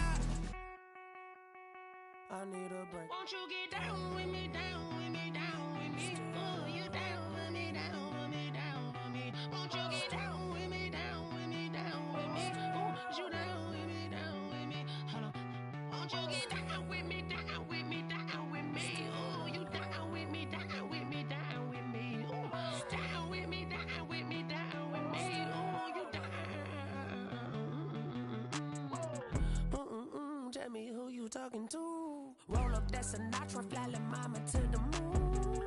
I need a break. Won't you get down with me, down with me, down with me? Oh, you down with me, down with me, down with me? Won't you get down with me, down with me, down with me? Oh, you down with me, down with me? Hold on. Won't you get down with me, down with me, down with me? Oh, you down with me, down with me, down with me? Oh, down with me, down with me, down with me? Oh, you down. Tell me who you talking to. Roll up that Sinatra, fly la mama to the moon.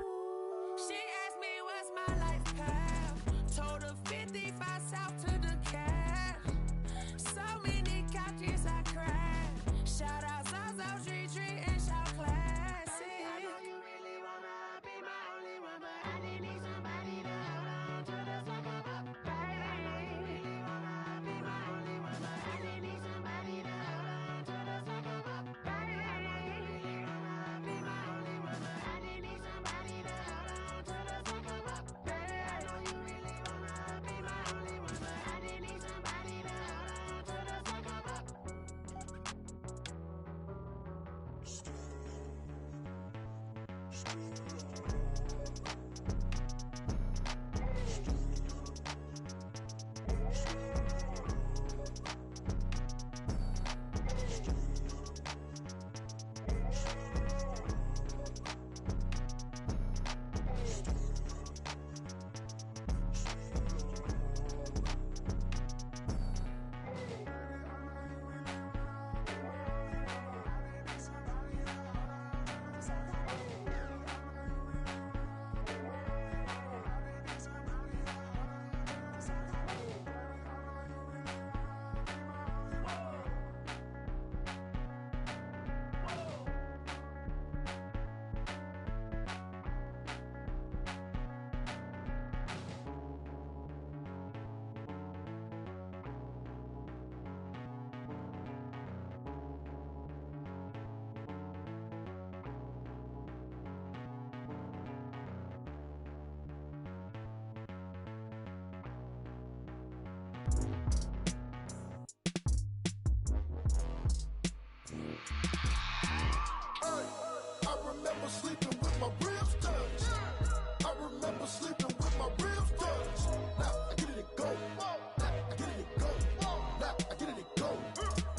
She asked me what's my life path. Told her 55 south to the cat. So many couches I cried. Shout out Zazo, Tree, and shout classic. I know you really wanna be my only one, but I didn't need somebody to hold on to the second up, baby. I know you really wanna be my only one, but I didn't need somebody to hold on to the second up, baby. I know you really wanna be my I remember sleeping with my ribs touched. I remember sleeping with my ribs touched. Now I get it and go. Now I get it and go. Now I get it and go.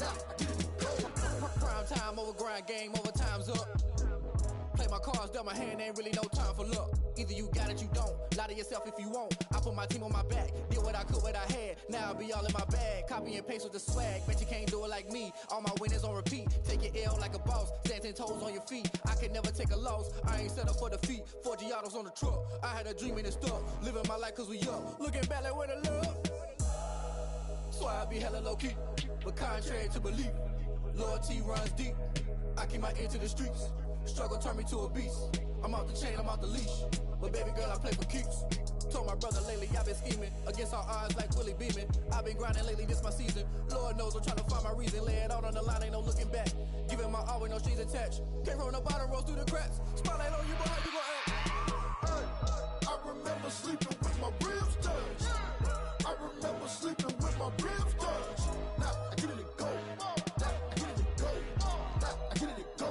Now I get it and go. Prime time over grind game, overtime's up. Play my cards, dealt my hand, ain't really no time for luck. Either you got it, you don't. Lie to yourself if you won't. I put my team on my back, did what I could, what I had. Now I'll be all in my bag, copy and paste with the swag. Bet you can't do it like me. All my winners on repeat. Take your L like a boss, stand 10 toes on your feet. I can never take a loss. I ain't set up for defeat. 4 Giottos on the truck. I had a dream and it stuck. Living my life cause we up. Looking back like where the love. So I be hella low key, but contrary to belief, loyalty runs deep. I keep my ear to the streets. Struggle turned me to a beast. I'm out the chain, I'm out the leash. But baby girl, I play for keeps. Told my brother lately I've been scheming against all odds like Willie Beeman. I've been grinding lately, this my season. Lord knows I'm trying to find my reason. Lay it out on the line, ain't no looking back. Giving my all with no strings attached. Came from the bottom, rose through the cracks. Spotlight on you, but how you gon' act? I remember sleeping with my ribs touched. I remember sleeping with my ribs touched. Now I get it and go. Now I get it and go. Now I get it and go.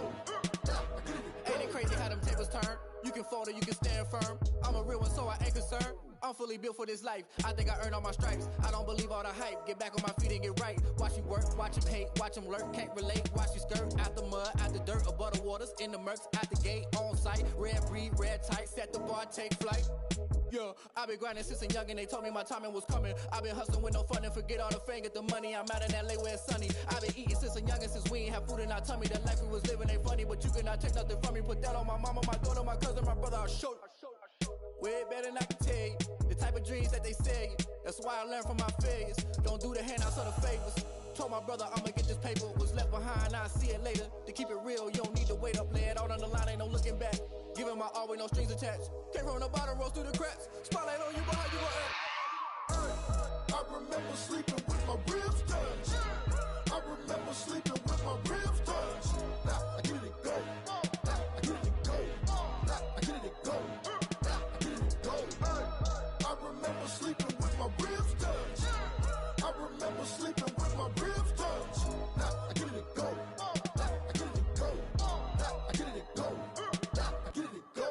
Now I get it and go. Ain't it crazy how them tables turn? You can fold or you can stand firm. I'm a real one, so I ain't concerned. I'm fully built for this life. I think I earned all my stripes. I don't believe all the hype. Get back on my feet and get right. Watch you work, watch him hate, watch him lurk. Can't relate, watch you skirt. Out the mud, out the dirt, above the waters, in the murks, out the gate, on site. Red breed, red tight, set the bar, take flight. Yeah, I been grinding since a youngin', they told me my timing was coming. I been hustling with no fun and forget all the fame, get the money. I'm out in LA where it's sunny. I been eating since a youngin', since we ain't have food in our tummy. The life we was living ain't funny, but you cannot take nothing from me. Put that on my mama, my daughter, my cousin, my brother, I'll show you. Way better than I can tell you. The type of dreams that they sell you. That's why I learned from my failures. Don't do the handouts or the favors. Told my brother I'ma get this paper. Was left behind, I'll see it later. To keep it real, you don't need to wait up. Lay it out on the line, ain't no looking back. Giving my all with no strings attached. Came from the bottom, rose through the cracks. Spotlight on you, but how you gon' act? I remember sleeping with my ribs touched. I remember sleeping with my ribs touched. Now I get it and go. Now I get it and go. Now I get it and go. Now I get it and go. I remember sleeping with my ribs touched. I remember sleeping with my ribs touched. Now I get it and go. Now I get it and go. Now I get it and go. Now I get it and go.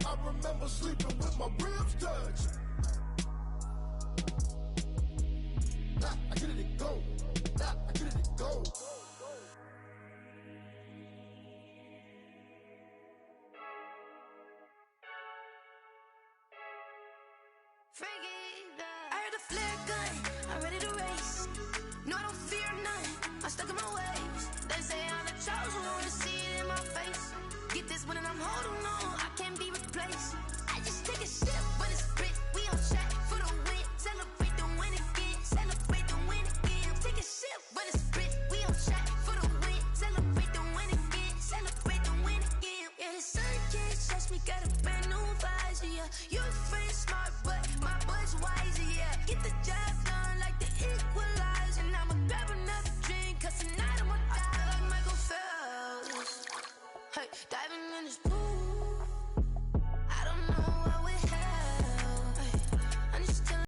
I remember sleeping with my ribs touched. Now I get it and go. Now I get it and go. I heard the flare gun, I'm ready to race. No, I don't fear none, I'm stuck in my ways. They say I'm the chosen one, see it in my face. Get this one and I'm holding on, I can't be replaced. I just take a sip, but it's spit, we on track for the win. Celebrate the win again, celebrate the win again. Take a sip, but it's spit, we on track for the win. Celebrate the win again, celebrate the win again. Yeah, the sun can't touch me, got a brand new visor, yeah. Your friend smart, but my bud's wiser, yeah. Get the job.